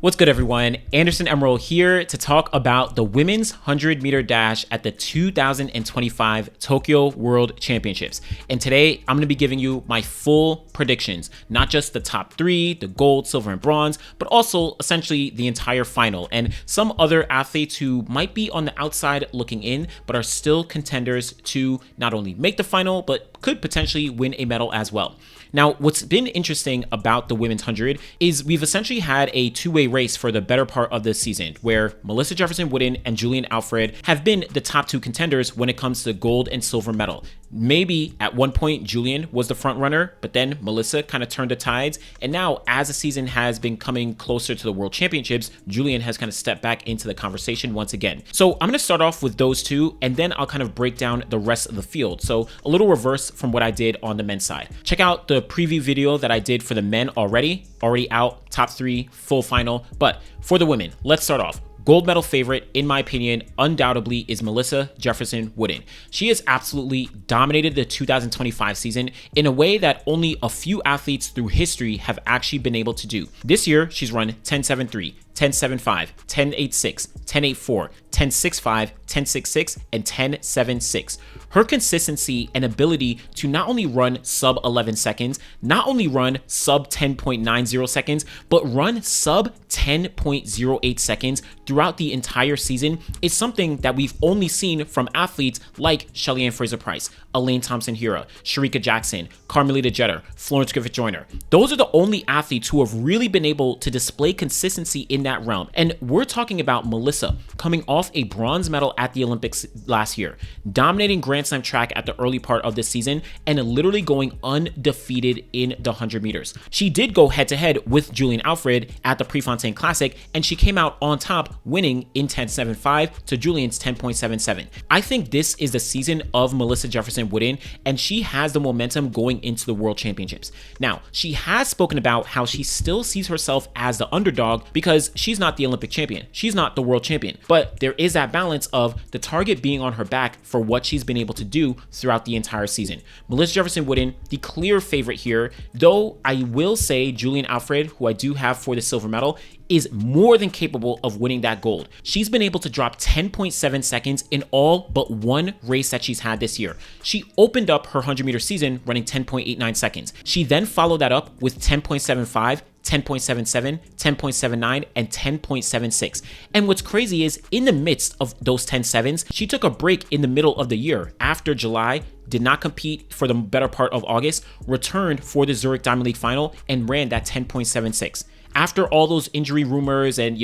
What's good, everyone? Anderson Emerald here to talk about the women's 100-meter dash at the 2025 Tokyo World Championships. And today, I'm going to be giving you my full predictions, not just the top three, the gold, silver, and bronze, but also essentially the entire final and some other athletes who might be on the outside looking in, but are still contenders to not only make the final, but could potentially win a medal as well. Now, what's been interesting about the women's 100 is we've essentially had a two-way race for the better part of this season, where Melissa Jefferson-Wooden and Julien have been the top two contenders when it comes to gold and silver medal. Maybe at one point Julien was the front runner, but then Melissa kind of turned the tides. And now as the season has been coming closer to the World Championships, Julien has kind of stepped back into the conversation once again. So I'm going to start off with those two, and then I'll kind of break down the rest of the field. So a little reverse from what I did on the men's side. Check out the preview video that I did for the men already out, top three, full final. But for the women, let's start off. Gold medal favorite, in my opinion, undoubtedly is Melissa Jefferson-Wooden. She has absolutely dominated the 2025 season in a way that only a few athletes through history have actually been able to do. This year, she's run 10.73, 10.75, 10.86, 10.84, 10.65, 10.66, and 10.76. Her consistency and ability to not only run sub 11 seconds, not only run sub 10.90 seconds, but run sub 10.08 seconds throughout the entire season is something that we've only seen from athletes like Julien Fraser-Pryce, Elaine Thompson-Herah, Shericka Jackson, Carmelita Jeter, Florence Griffith-Joyner. Those are the only athletes who have really been able to display consistency in that realm. And we're talking about Melissa coming off a bronze medal at the Olympics last year, dominating Grand Slam track at the early part of the season, and literally going undefeated in the 100 meters. She did go head-to-head with Julien at the Prefontaine Classic, and she came out on top, winning in 10.75 to Julien's 10.77. I think this is the season of Melissa Jefferson-Wooden, and she has the momentum going into the World Championships. Now, she has spoken about how she still sees herself as the underdog because she's not the Olympic champion. She's not the world champion. But there is that balance of the target being on her back for what she's been able to do throughout the entire season. Melissa Jefferson-Wooden, the clear favorite here, though I will say Julien, who I do have for the silver medal, is more than capable of winning that gold. She's been able to drop 10.7 seconds in all but one race that she's had this year. She opened up her 100-meter season running 10.89 seconds. She then followed that up with 10.75, 10.77, 10.79, and 10.76. And what's crazy is in the midst of those 10.7s, she took a break in the middle of the year after July, did not compete for the better part of August, returned for the Zurich Diamond League final, and ran that 10.76. After all those injury rumors and,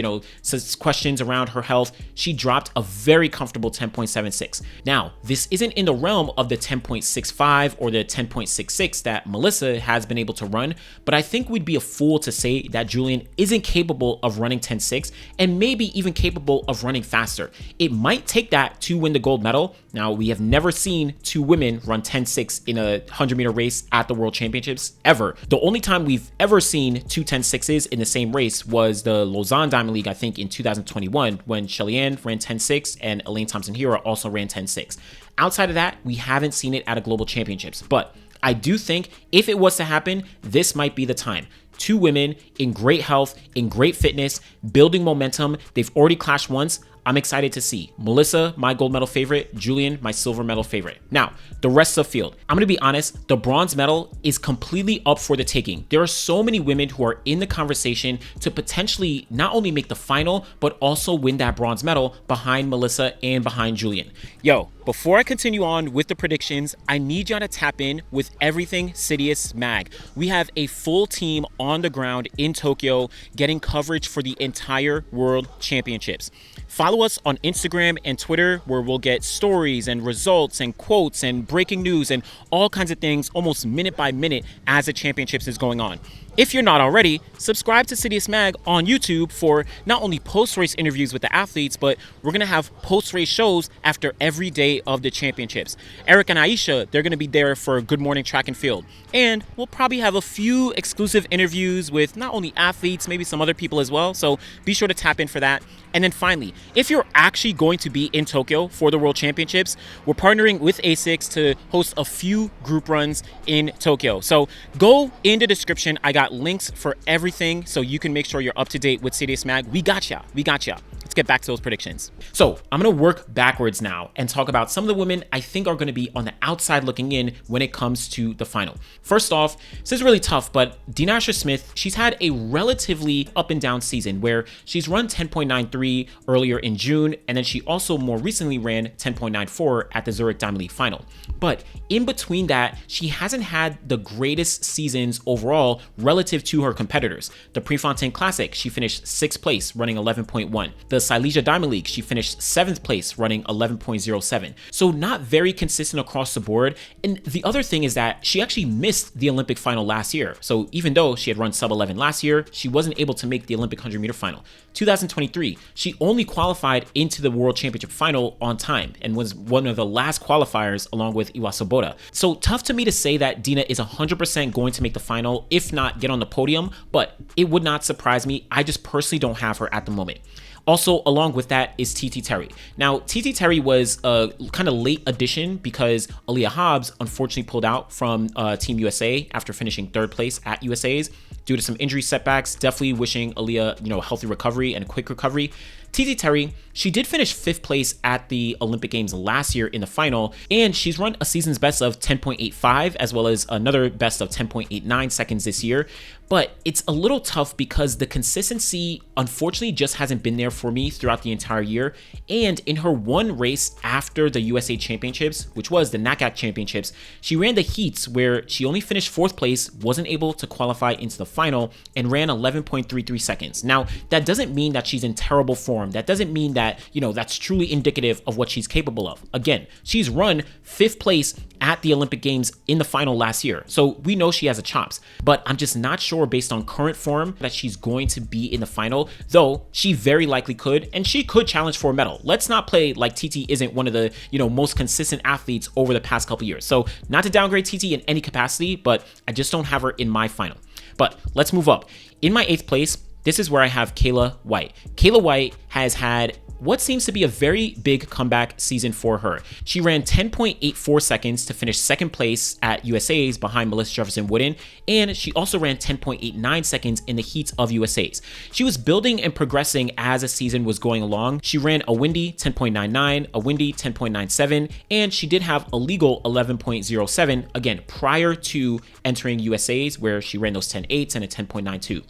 questions around her health, she dropped a very comfortable 10.76. Now, this isn't in the realm of the 10.65 or the 10.66 that Melissa has been able to run, but I think we'd be a fool to say that Julien isn't capable of running 10.6 and maybe even capable of running faster. It might take that to win the gold medal. Now, we have never seen two women run 10.6 in a 100-meter race at the World Championships ever. The only time we've ever seen two 10.6s in the same race was the Lausanne Diamond League, I think in 2021, when Julien ran 10.6 and Elaine Thompson-Herah also ran 10.6. Outside of that, we haven't seen it at a global championships, but I do think if it was to happen, this might be the time. Two women in great health, in great fitness, building momentum. They've already clashed once. I'm excited to see. Melissa, my gold medal favorite. Julien, my silver medal favorite. Now, the rest of the field. I'm going to be honest, the bronze medal is completely up for the taking. There are so many women who are in the conversation to potentially not only make the final, but also win that bronze medal behind Melissa and behind Julien. Yo, before I continue on with the predictions, I need y'all to tap in with everything Citius Mag. We have a full team on the ground in Tokyo getting coverage for the entire World Championships. Follow us on Instagram and Twitter, where we'll get stories and results and quotes and breaking news and all kinds of things almost minute by minute as the championships is going on. If you're not already, subscribe to Citius Mag on YouTube for not only post-race interviews with the athletes, but we're going to have post-race shows after every day of the championships. Eric and Aisha, they're going to be there for Good Morning Track and Field. And we'll probably have a few exclusive interviews with not only athletes, maybe some other people as well. So be sure to tap in for that. And then finally, if you're actually going to be in Tokyo for the World Championships, we're partnering with ASICS to host a few group runs in Tokyo. So go in the description. I got got links for everything so you can make sure you're up to date with Citius Mag. We got ya. Let's get back to those predictions. So I'm going to work backwards now and talk about some of the women I think are going to be on the outside looking in when it comes to the final. First off, this is really tough, but Dina Asher-Smith, she's had a relatively up and down season where she's run 10.93 earlier in June, and then she also more recently ran 10.94 at the Zurich Diamond League final. But in between that, she hasn't had the greatest seasons overall relative to her competitors. The Prefontaine Classic, she finished 6th place running 11.1. The Silesia Diamond League, she finished 7th place running 11.07. So not very consistent across the board. And the other thing is that she actually missed the Olympic final last year. So even though she had run sub 11 last year, she wasn't able to make the Olympic 100 meter final. 2023, she only qualified into the World Championship final on time and was one of the last qualifiers along with Iwa Sobota. So tough to me to say that Dina is 100% going to make the final, if not get on the podium, but it would not surprise me. I just personally don't have her at the moment. Also, along with that is TT Terry. Now, TT Terry was a kind of late addition because Aaliyah Hobbs unfortunately pulled out from Team USA after finishing 3rd place at USA's due to some injury setbacks. Definitely wishing Aaliyah, a healthy recovery and a quick recovery. TT Terry, she did finish 5th place at the Olympic Games last year in the final, and she's run a season's best of 10.85 as well as another best of 10.89 seconds this year. But it's a little tough because the consistency unfortunately just hasn't been there for me throughout the entire year. And in her one race after the USA Championships, which was the NACAC Championships, she ran the heats where she only finished 4th place, wasn't able to qualify into the final, and ran 11.33 seconds. Now, that doesn't mean that she's in terrible form. That doesn't mean that, that's truly indicative of what she's capable of. Again, she's run 5th place at the Olympic Games in the final last year. So we know she has the chops, but I'm just not sure based on current form that she's going to be in the final, though she very likely could, and she could challenge for a medal. Let's not play like TT isn't one of the, most consistent athletes over the past couple years. So not to downgrade TT in any capacity, but I just don't have her in my final. But let's move up. In my 8th place, this is where I have Kayla White. Kayla White has had what seems to be a very big comeback season for her. She ran 10.84 seconds to finish 2nd place at USA's behind Melissa Jefferson-Wooden, and she also ran 10.89 seconds in the heats of USA's. She was building and progressing as the season was going along. She ran a windy 10.99, a windy 10.97, and she did have a legal 11.07, again, prior to entering USA's, where she ran those 10.8s and a 10.92.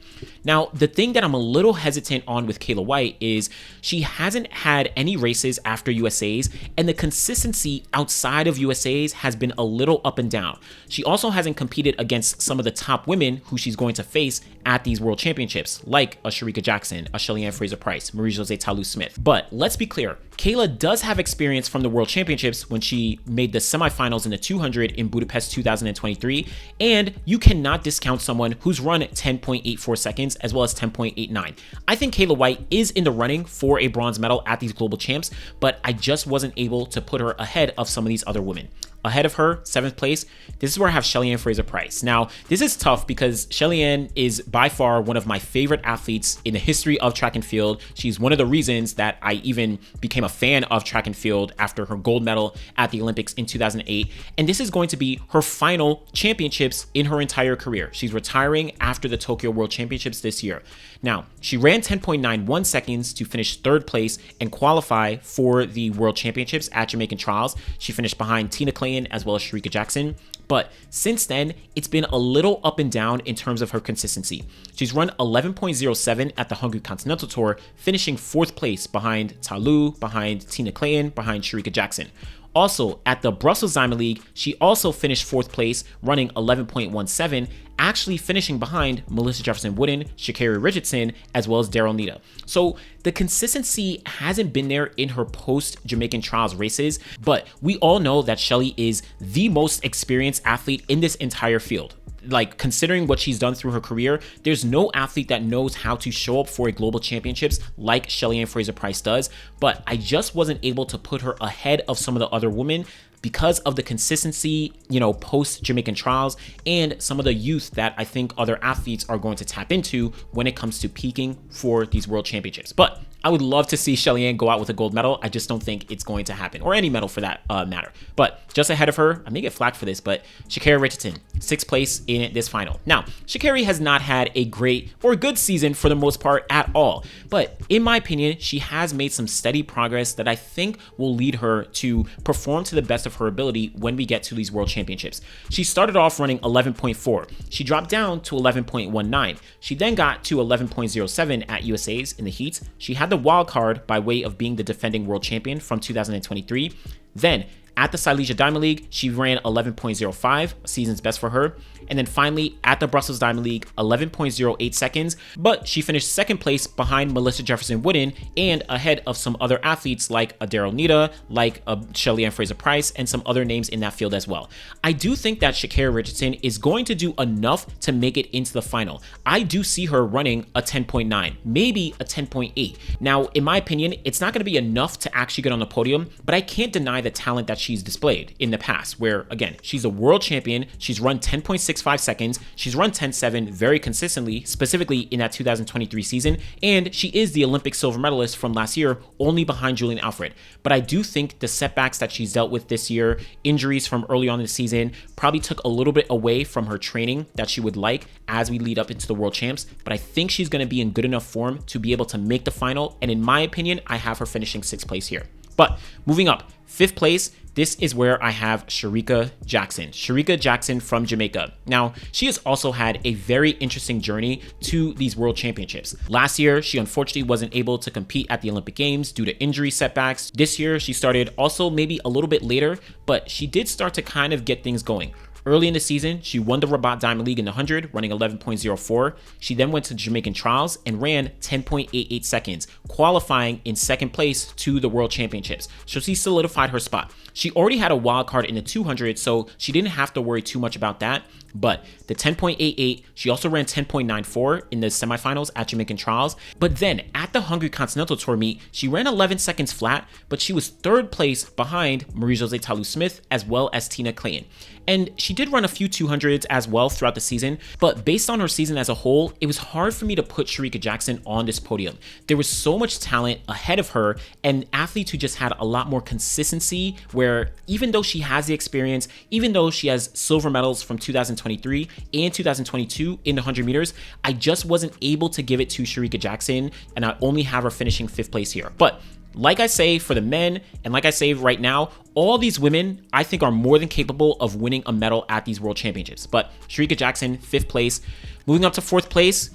Now, the thing that I'm a little hesitant on with Kayla White is she hasn't had any races after USA's, and the consistency outside of USA's has been a little up and down. She also hasn't competed against some of the top women who she's going to face at these World Championships, like a Shericka Jackson, a Julien Fraser-Pryce, Marie-Josee Smith. But let's be clear, Kayla does have experience from the World Championships when she made the semifinals in the 200 in Budapest 2023, and you cannot discount someone who's run 10.84 seconds as well as 10.89. I think Kayla White is in the running for a bronze medal at these global champs, but I just wasn't able to put her ahead of some of these other women. Ahead of her, 7th place, this is where I have Julien Fraser-Pryce. Now, this is tough because Julien is by far one of my favorite athletes in the history of track and field. She's one of the reasons that I even became a fan of track and field after her gold medal at the Olympics in 2008. And this is going to be her final championships in her entire career. She's retiring after the Tokyo World Championships this year. Now, she ran 10.91 seconds to finish 3rd place and qualify for the World Championships at Jamaican Trials. She finished behind Tina Clayton as well as Shericka Jackson. But since then, it's been a little up and down in terms of her consistency. She's run 11.07 at the Hungary Continental Tour, finishing 4th place behind Ta Lou, behind Tina Clayton, behind Shericka Jackson. Also, at the Brussels Diamond League, she also finished 4th place, running 11.17, actually finishing behind Melissa Jefferson-Wooden, Sha'carri Richardson, as well as Daryl Nita. So the consistency hasn't been there in her post-Jamaican Trials races, but we all know that Shelly is the most experienced athlete in this entire field. Like, considering what she's done through her career, there's no athlete that knows how to show up for a global championships like Julien Fraser-Pryce does, but I just wasn't able to put her ahead of some of the other women because of the consistency, post Jamaican Trials and some of the youth that I think other athletes are going to tap into when it comes to peaking for these world championships. But I would love to see Julien go out with a gold medal. I just don't think it's going to happen, or any medal for that matter. But just ahead of her, I may get flack for this, but Sha'carri Richardson, 6th place in this final. Now, Sha'carri has not had a great or good season for the most part at all, but in my opinion, she has made some steady progress that I think will lead her to perform to the best of her ability when we get to these World Championships. She started off running 11.4. She dropped down to 11.19. She then got to 11.07 at USA's in the heats. She had the wild card by way of being the defending world champion from 2023. Then at the Silesia Diamond League, she ran 11.05, season's best for her. And then finally, at the Brussels Diamond League, 11.08 seconds. But she finished 2nd place behind Melissa Jefferson-Wooden and ahead of some other athletes like a Daryl Nita, like a Julien Fraser-Pryce, and some other names in that field as well. I do think that Sha'carri Richardson is going to do enough to make it into the final. I do see her running a 10.9, maybe a 10.8. Now, in my opinion, it's not going to be enough to actually get on the podium, but I can't deny the talent that she's displayed in the past, where again, she's a world champion. She's run 10.65 seconds. She's run 10.7 very consistently, specifically in that 2023 season. And she is the Olympic silver medalist from last year, only behind Julien Alfred. But I do think the setbacks that she's dealt with this year, injuries from early on in the season, probably took a little bit away from her training that she would like as we lead up into the world champs. But I think she's going to be in good enough form to be able to make the final. And in my opinion, I have her finishing 6th place here. But moving up, 5th place, this is where I have Shericka Jackson. Shericka Jackson from Jamaica. Now, she has also had a very interesting journey to these World Championships. Last year, she unfortunately wasn't able to compete at the Olympic Games due to injury setbacks. This year, she started also maybe a little bit later, but she did start to kind of get things going. Early in the season, she won the Rabat Diamond League in the 100, running 11.04. She then went to Jamaican Trials and ran 10.88 seconds, qualifying in 2nd place to the World Championships. So she solidified her spot. She already had a wild card in the 200, so she didn't have to worry too much about that. But the 10.88, she also ran 10.94 in the semifinals at Jamaican Trials. But then at the Hungary Continental Tour meet, she ran 11 seconds flat, but she was 3rd place behind Marie-Josee Smith as well as Tina Clayton. And she did run a few 200s as well throughout the season, but based on her season as a whole, it was hard for me to put Shericka Jackson on this podium. There was so much talent ahead of her and athletes who just had a lot more consistency, where even though she has the experience, even though she has silver medals from 2023 and 2022 in the 100 meters, I just wasn't able to give it to Shericka Jackson, and I only have her finishing 5th place here. But like I say for the men, and like I say right now, all these women, I think, are more than capable of winning a medal at these World Championships. But Shericka Jackson, 5th place. Moving up to 4th place,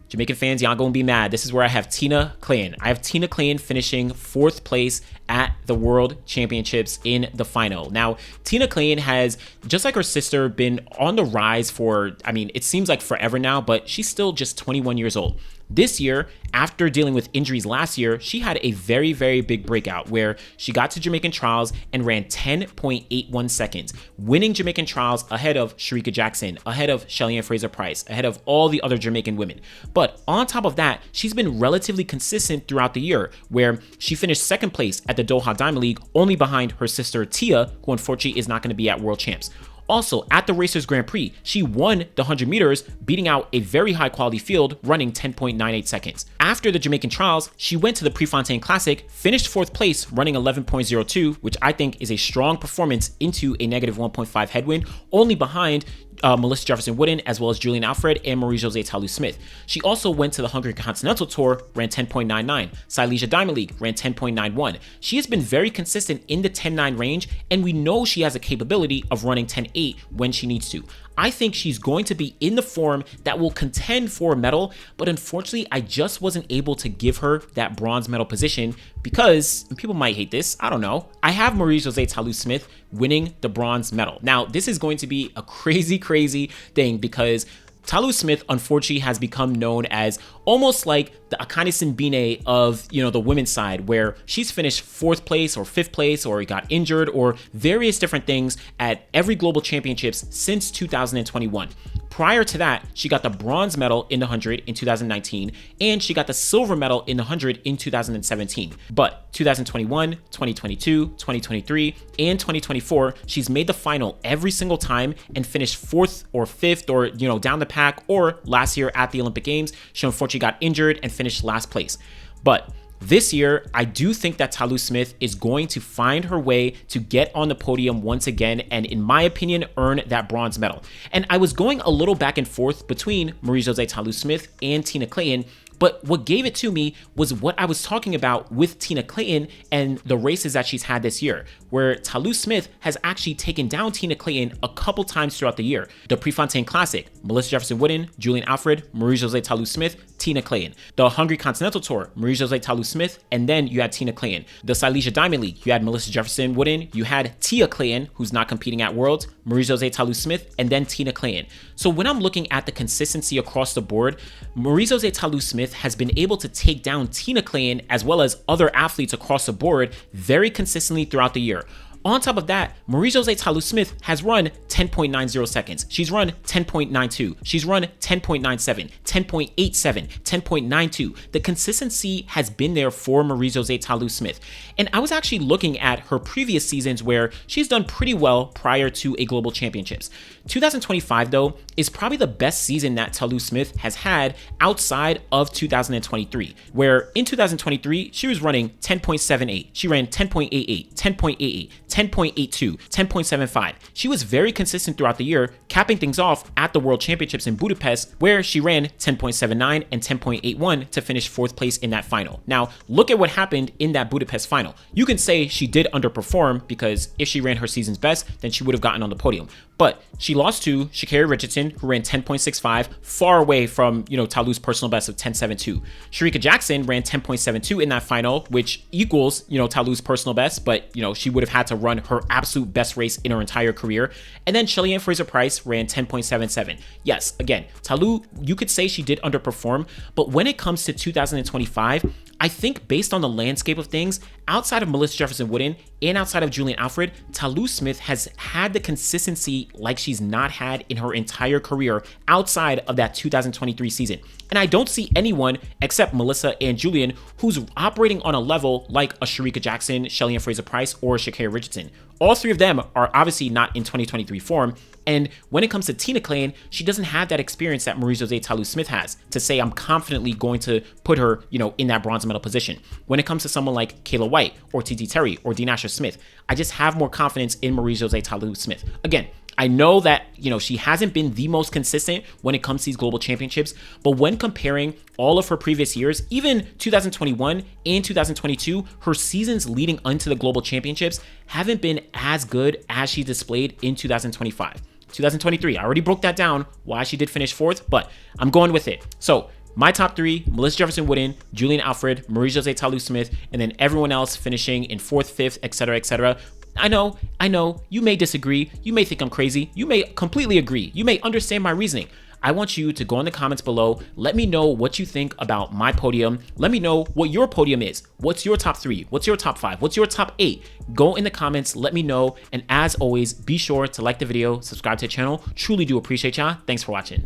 Jamaican fans, y'all gonna be mad. This is where I have Tina Clayton. I have Tina Clayton finishing 4th place at the World Championships in the final. Now, Tina Clayton has, just like her sister, been on the rise for, I mean, it seems like forever now, but she's still just 21 years old. This year, after dealing with injuries last year, she had a very, very big breakout where she got to Jamaican Trials and ran 10.81 seconds, winning Jamaican Trials ahead of Shericka Jackson, ahead of Julien Fraser-Pryce, ahead of all the other Jamaican women. But on top of that, she's been relatively consistent throughout the year, where she finished 2nd place at the Doha Diamond League, only behind her sister Tia, who unfortunately is not going to be at World Champs. Also, at the Racers Grand Prix, she won the 100 meters, beating out a very high quality field, running 10.98 seconds. After the Jamaican Trials, she went to the Prefontaine Classic, finished 4th place, running 11.02, which I think is a strong performance into a negative 1.5 headwind, only behind Melissa Jefferson-Wooden, as well as Julien Alfred and Marie-Josee Smith. She also went to the Hungary Continental Tour, ran 10.99. Silesia Diamond League ran 10.91. She has been very consistent in the 10.9 range, and we know she has a capability of running 10.8 when she needs to. I think she's going to be in the form that will contend for a medal, but unfortunately, I just wasn't able to give her that bronze medal position because, and people might hate this, I don't know, I have Marie-Josee Smith winning the bronze medal. Now, this is going to be a crazy thing because Talu Smith, unfortunately, has become known as almost like the Akane Simbine of, the women's side, where she's finished 4th place or 5th place or got injured or various different things at every global championships since 2021. Prior to that, she got the bronze medal in the 100 in 2019, and she got the silver medal in the 100 in 2017. But 2021, 2022, 2023, and 2024, she's made the final every single time and finished 4th or 5th or, down the pack, or last year at the Olympic Games, she unfortunately got injured and finished last place. But This year, I do think that Ta Lou Smith is going to find her way to get on the podium once again and, in my opinion, earn that bronze medal. And I was going a little back and forth between Marie-Josee Ta Lou Smith and Tina Clayton, but what gave it to me was what I was talking about with Tina Clayton and the races that she's had this year, where Ta Lou Smith has actually taken down Tina Clayton a couple times throughout the year. The Prefontaine Classic, Melissa Jefferson-Wooden, Julien Alfred, Marie-Josee Ta Lou Smith, Tina Clayton. The Hungary Continental Tour, Marie-Josee Ta Lou Smith, and then you had Tina Clayton. The Silesia Diamond League, you had Melissa Jefferson-Wooden, you had Tia Clayton, who's not competing at Worlds, Marie-Josee Ta Lou Smith, and then Tina Clayton. So when I'm looking at the consistency across the board, Marie-Josee Ta Lou Smith has been able to take down Tina Clayton as well as other athletes across the board very consistently throughout the year. On top of that, Marie-Josee Ta Lou Smith has run 10.90 seconds. She's run 10.92. She's run 10.97, 10.87, 10.92. The consistency has been there for Marie-Josee Ta Lou Smith. And I was actually looking at her previous seasons where she's done pretty well prior to a global championships. 2025, though, is probably the best season that Ta Lou Smith has had outside of 2023, where in 2023, she was running 10.78. She ran 10.88, 10.88, 10.82, 10.75. She was very consistent throughout the year, capping things off at the World Championships in Budapest, where she ran 10.79 and 10.81 to finish 4th place in that final. Now, look at what happened in that Budapest final. You can say she did underperform because if she ran her season's best, then she would have gotten on the podium. But she lost to Sha'carri Richardson, who ran 10.65, far away from, Ta Lou's personal best of 10.72. Shericka Jackson ran 10.72 in that final, which equals, Ta Lou's personal best, but, she would have had to run her absolute best race in her entire career. And then Julien Fraser-Pryce ran 10.77. Yes, again, Ta Lou, you could say she did underperform, but when it comes to 2025, I think based on the landscape of things, outside of Melissa Jefferson-Wooden and outside of Julien Alfred, Ta Lou Smith has had the consistency like she's not had in her entire career outside of that 2023 season. And I don't see anyone except Melissa and Julien who's operating on a level like a Shericka Jackson, Julien Fraser-Pryce, or Sha'carri Richardson. All three of them are obviously not in 2023 form. And when it comes to Tina Clayton, she doesn't have that experience that Marie-Josee Ta Lou Smith has to say I'm confidently going to put her, in that bronze medal position. When it comes to someone like Kayla White or TT Terry or Dean Asher Smith, I just have more confidence in Marie-Josee Ta Lou Smith. Again, I know that, she hasn't been the most consistent when it comes to these global championships, but when comparing all of her previous years, even 2021 and 2022, her seasons leading into the global championships haven't been as good as she displayed in 2025. 2023, I already broke that down, why she did finish 4th, but I'm going with it. So my top 3, Melissa Jefferson-Wooden, Julien Alfred, Marie-Josee Ta Lou Smith, and then everyone else finishing in 4th, 5th, etc., etc. I know, you may disagree, you may think I'm crazy, you may completely agree, you may understand my reasoning. I want you to go in the comments below, let me know what you think about my podium, let me know what your podium is, what's your top 3, what's your top 5, what's your top 8, go in the comments, let me know, and as always, be sure to like the video, subscribe to the channel, truly do appreciate y'all, thanks for watching.